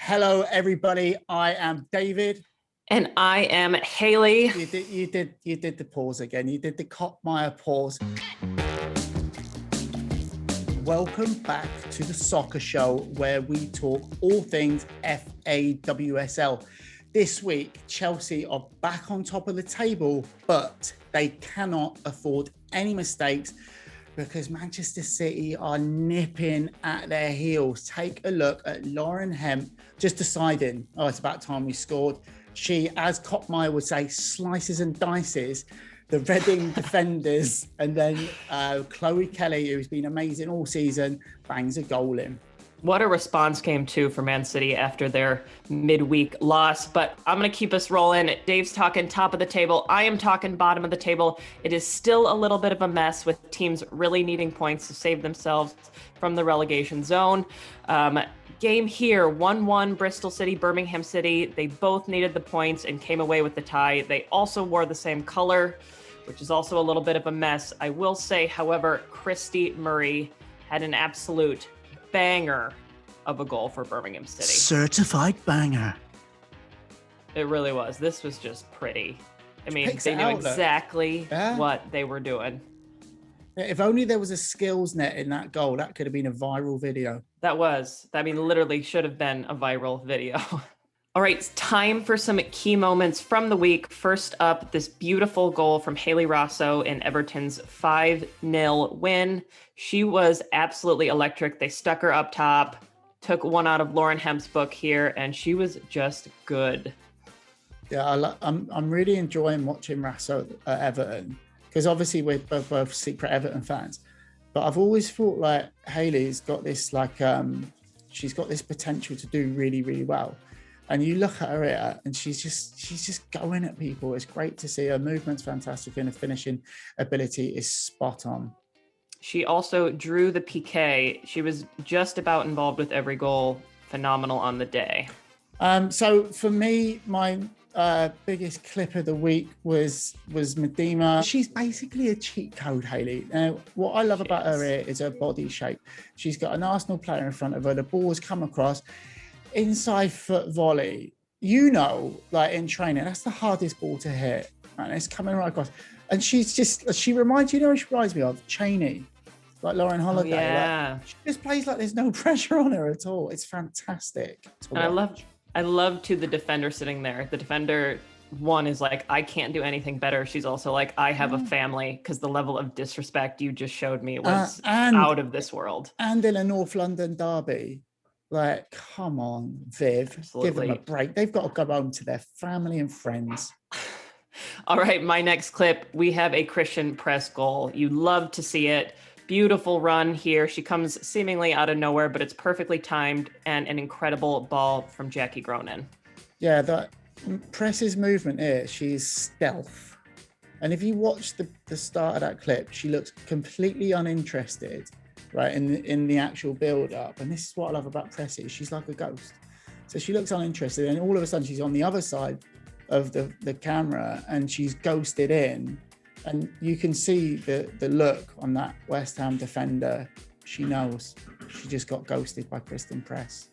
Hello, everybody. I am David. And I am Haley. You did the pause again. You did the Kopmeyer pause. Welcome back to the soccer show where we talk all things FAWSL. This week, Chelsea are back on top of the table, but they cannot afford any mistakes because Manchester City are nipping at their heels. Take a look at Lauren Hemp just deciding, it's about time we scored. She, as Kopmeyer would say, slices and dices the Reading defenders. And then Chloe Kelly, who's been amazing all season, bangs a goal in. What a response game too for Man City after their midweek loss. But I'm going to keep us rolling. Dave's talking top of the table. I am talking bottom of the table. It is still a little bit of a mess with teams really needing points to save themselves from the relegation zone. Game here, 1-1 Bristol City, Birmingham City. They both needed the points and came away with the tie. They also wore the same color, which is also a little bit of a mess. I will say, however, Christy Murray had an absolute banger of a goal for Birmingham City. Certified banger. It really was. This was just pretty. I mean, they knew exactly what they were doing. If only there was a skills net in that goal, that could have been a viral video. Literally should have been a viral video. All right, it's time for some key moments from the week. First up, this beautiful goal from Haley Rosso in Everton's 5-0 win. She was absolutely electric. They stuck her up top, took one out of Lauren Hemp's book here, and she was just good. Yeah, I'm really enjoying watching Rosso at Everton because obviously we're both secret Everton fans. But I've always thought like Haley's got this she's got this potential to do really, really well. And you look at her here and she's just going at people. It's great to see. Her movement's fantastic and her finishing ability is spot on. She also drew the PK. She was just about involved with every goal. Phenomenal on the day. So for me, my biggest clip of the week was Medema. She's basically a cheat code, Haley. Now, what I love about her here is her body shape. She's got an Arsenal player in front of her. The ball's come across. Inside foot volley, like in training, that's the hardest ball to hit, and it's coming right across. And she reminds she reminds me of Cheney, like Lauren Holiday. Oh, yeah. Like, she just plays like there's no pressure on her at all. It's fantastic. And I love too the defender sitting there. The defender one is like, I can't do anything better. She's also like, I have a family, because the level of disrespect you just showed me was out of this world. And in a North London derby. Like, come on, Viv, Absolutely. Give them a break. They've got to go home to their family and friends. All right, my next clip, we have a Christian Press goal. You love to see it. Beautiful run here. She comes seemingly out of nowhere, but it's perfectly timed and an incredible ball from Jackie Gronin. Yeah, that Press's movement here, she's stealth. And if you watch the start of that clip, she looks completely uninterested. Right, in the actual build-up. And this is what I love about Pressy. She's like a ghost. So she looks uninterested, and all of a sudden she's on the other side of the camera and she's ghosted in. And you can see the look on that West Ham defender. She knows she just got ghosted by Christian Press.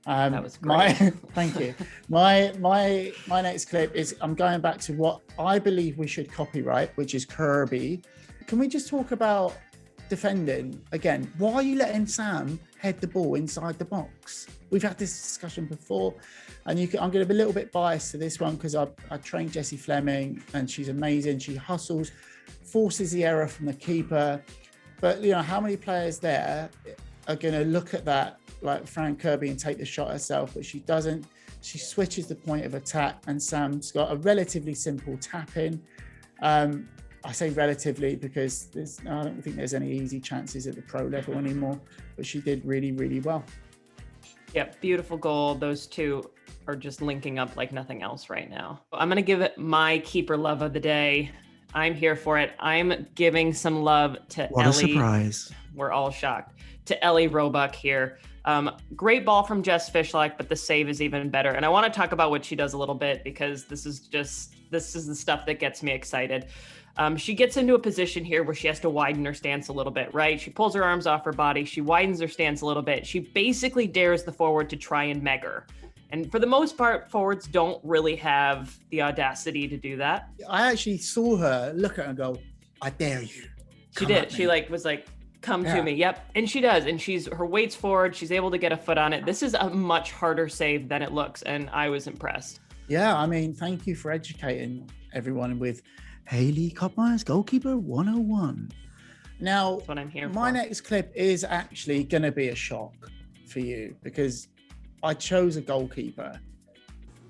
That was great. Thank you. My next clip is, I'm going back to what I believe we should copyright, which is Kirby. Can we just talk about defending again? Why are you letting Sam head the ball inside the box? We've had this discussion before, and I'm going to be a little bit biased to this one because I trained Jessie Fleming and she's amazing. She hustles, forces the error from the keeper, but how many players there are going to look at that like Fran Kirby and take the shot herself? But she doesn't. She switches the point of attack, and Sam's got a relatively simple tap in. I say relatively because I don't think there's any easy chances at the pro level anymore, but she did really, really well. Yep, beautiful goal. Those two are just linking up like nothing else right now. I'm going to give it my keeper love of the day. I'm here for it. I'm giving some love to Ellie. What a surprise. We're all shocked. To Ellie Roebuck here. Great ball from Jess Fishlock, but the save is even better. And I want to talk about what she does a little bit because this is the stuff that gets me excited. She gets into a position here where she has to widen her stance a little bit, right? She pulls her arms off her body. She widens her stance a little bit. She basically dares the forward to try and meg her. And for the most part, forwards don't really have the audacity to do that. I actually saw her look at her and go, I dare you. She did. She was like, come to me. Yep. And she does. And her weight's forward. She's able to get a foot on it. This is a much harder save than it looks. And I was impressed. Yeah. I mean, thank you for educating everyone with Hayley Kopmeyer's Goalkeeper 101. Now, that's what I'm here my for. next clip is actually going to be a shock for you because I chose a goalkeeper.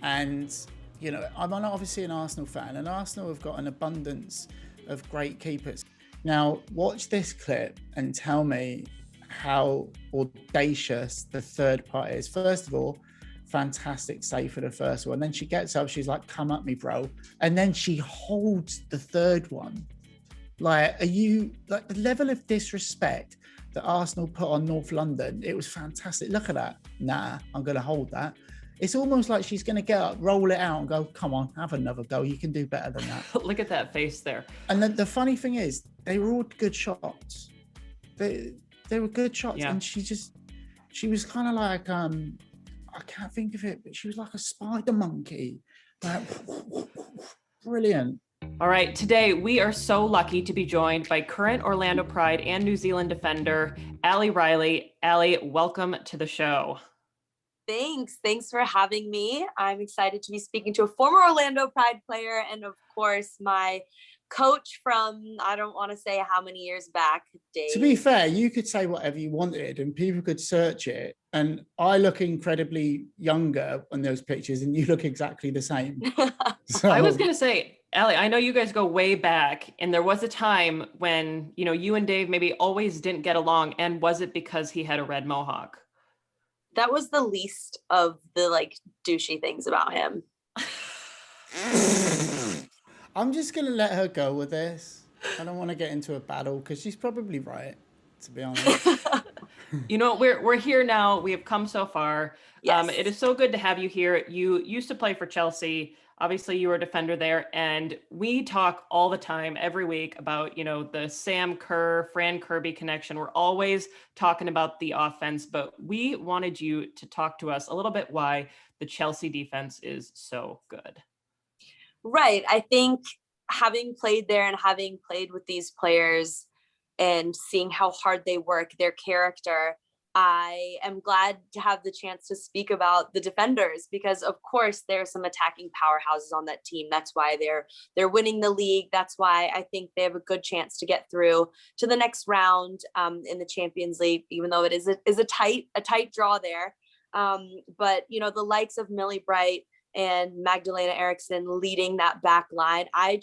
And, you know, I'm obviously an Arsenal fan, and Arsenal have got an abundance of great keepers. Now, watch this clip and tell me how audacious the third part is. First of all, fantastic save for the first one. Then she gets up, she's like, come at me, bro. And then she holds the third one. Like, the level of disrespect that Arsenal put on North London, it was fantastic. Look at that. Nah, I'm going to hold that. It's almost like she's going to get up, roll it out and go, come on, have another go. You can do better than that. Look at that face there. And the funny thing is, they were all good shots. They were good shots. Yeah. And she was kind of like, I can't think of it, but she was like a spider monkey. Like, brilliant. All right, today we are so lucky to be joined by current Orlando Pride and New Zealand defender, Ali Riley. Ali, welcome to the show. Thanks for having me. I'm excited to be speaking to a former Orlando Pride player and of course my coach from, I don't want to say how many years back, Dave. To be fair, you could say whatever you wanted and people could search it. And I look incredibly younger on those pictures and you look exactly the same. So, I was going to say, Ali, I know you guys go way back and there was a time when, you know, you and Dave maybe always didn't get along. And was it because he had a red mohawk? That was the least of the douchey things about him. I'm just going to let her go with this. I don't want to get into a battle because she's probably right, to be honest. You know, we're here now. We have come so far. Yes. It is so good to have you here. You used to play for Chelsea. Obviously, you were a defender there. And we talk all the time, every week, about, you know, the Sam Kerr, Fran Kirby connection. We're always talking about the offense, but we wanted you to talk to us a little bit why the Chelsea defense is so good. Right. I think having played there and having played with these players and seeing how hard they work, their character, I am glad to have the chance to speak about the defenders because of course there are some attacking powerhouses on that team. That's why they're winning the league. That's why I think they have a good chance to get through to the next round in the Champions League, even though it is a tight draw there. But you know, the likes of Millie Bright and Magdalena Eriksson leading that back line, I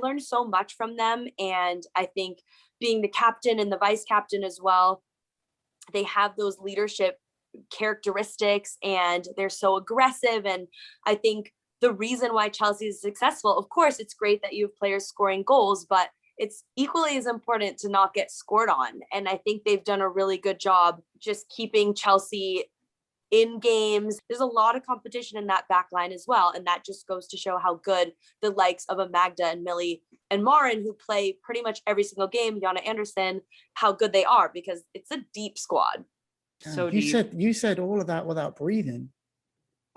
learned so much from them. And I think being the captain and the vice captain as well, they have those leadership characteristics and they're so aggressive. And I think the reason why Chelsea is successful, of course, it's great that you have players scoring goals, but it's equally as important to not get scored on. And I think they've done a really good job just keeping Chelsea in games. There's a lot of competition in that back line as well. And that just goes to show how good the likes of a Magda and Millie and Maren, who play pretty much every single game, Jana Anderson, how good they are because it's a deep squad. So you said all of that without breathing.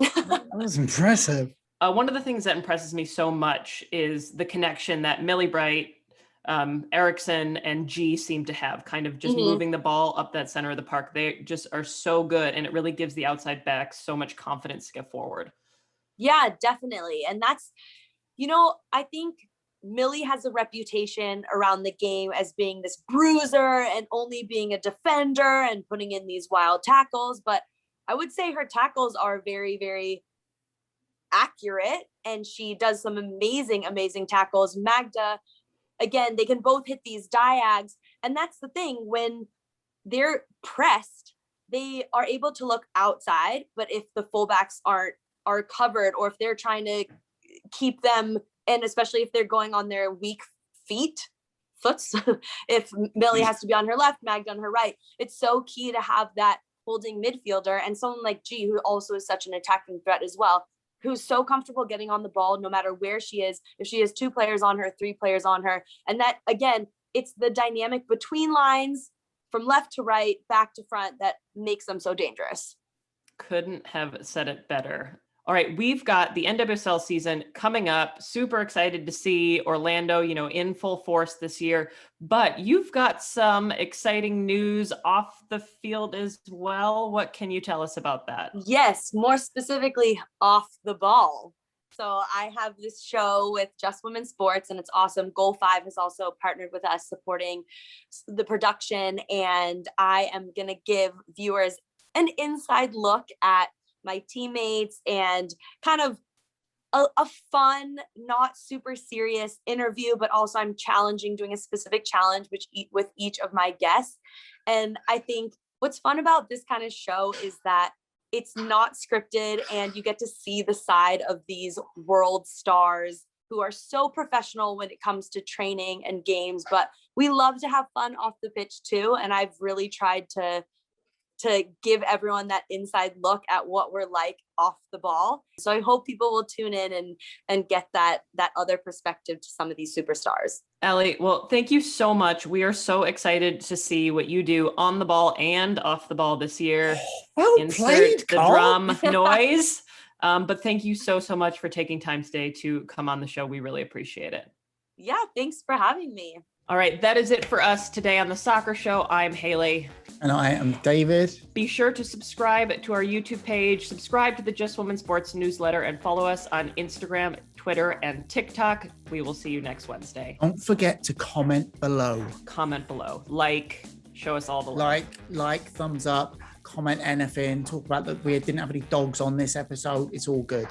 That was impressive. One of the things that impresses me so much is the connection that Millie Bright, Eriksson and G seem to have, kind of just moving the ball up that center of the park. They just are so good, and it really gives the outside backs so much confidence to get forward. Yeah, definitely. And that's, you know, I think Millie has a reputation around the game as being this bruiser and only being a defender and putting in these wild tackles. But I would say her tackles are very, very accurate, and she does some amazing, amazing tackles. Magda, again, they can both hit these diags. And that's the thing, when they're pressed, they are able to look outside. But if the fullbacks are covered, or if they're trying to keep them, and especially if they're going on their weak foots, if Millie has to be on her left, Magda on her right, it's so key to have that holding midfielder and someone like G, who also is such an attacking threat as well. who's so comfortable getting on the ball no matter where she is, if she has 2 players on her, 3 players on her. And that, again, it's the dynamic between lines from left to right, back to front that makes them so dangerous. Couldn't have said it better. All right, we've got the NWSL season coming up. Super excited to see Orlando, in full force this year. But you've got some exciting news off the field as well. What can you tell us about that? Yes, more specifically off the ball. So I have this show with Just Women Sports, and it's awesome. Goal5 has also partnered with us supporting the production, and I am going to give viewers an inside look at my teammates and kind of a fun, not super serious interview, but also I'm doing a specific challenge with each of my guests. And I think what's fun about this kind of show is that it's not scripted, and you get to see the side of these world stars who are so professional when it comes to training and games, but we love to have fun off the pitch too. And I've really tried to give everyone that inside look at what we're like off the ball. So I hope people will tune in and get that other perspective to some of these superstars. Allie, well, thank you so much. We are so excited to see what you do on the ball and off the ball this year. Well Insert played, the Carl. drum noise. But thank you so much for taking time today to come on the show. We really appreciate it. Yeah, thanks for having me. All right, that is it for us today on The Soccer Show. I'm Haley. And I am David. Be sure to subscribe to our YouTube page, subscribe to the Just Women Sports newsletter, and follow us on Instagram, Twitter, and TikTok. We will see you next Wednesday. Don't forget to comment below. Comment below. Show us all the love. Like, thumbs up, comment anything, talk about that we didn't have any dogs on this episode. It's all good.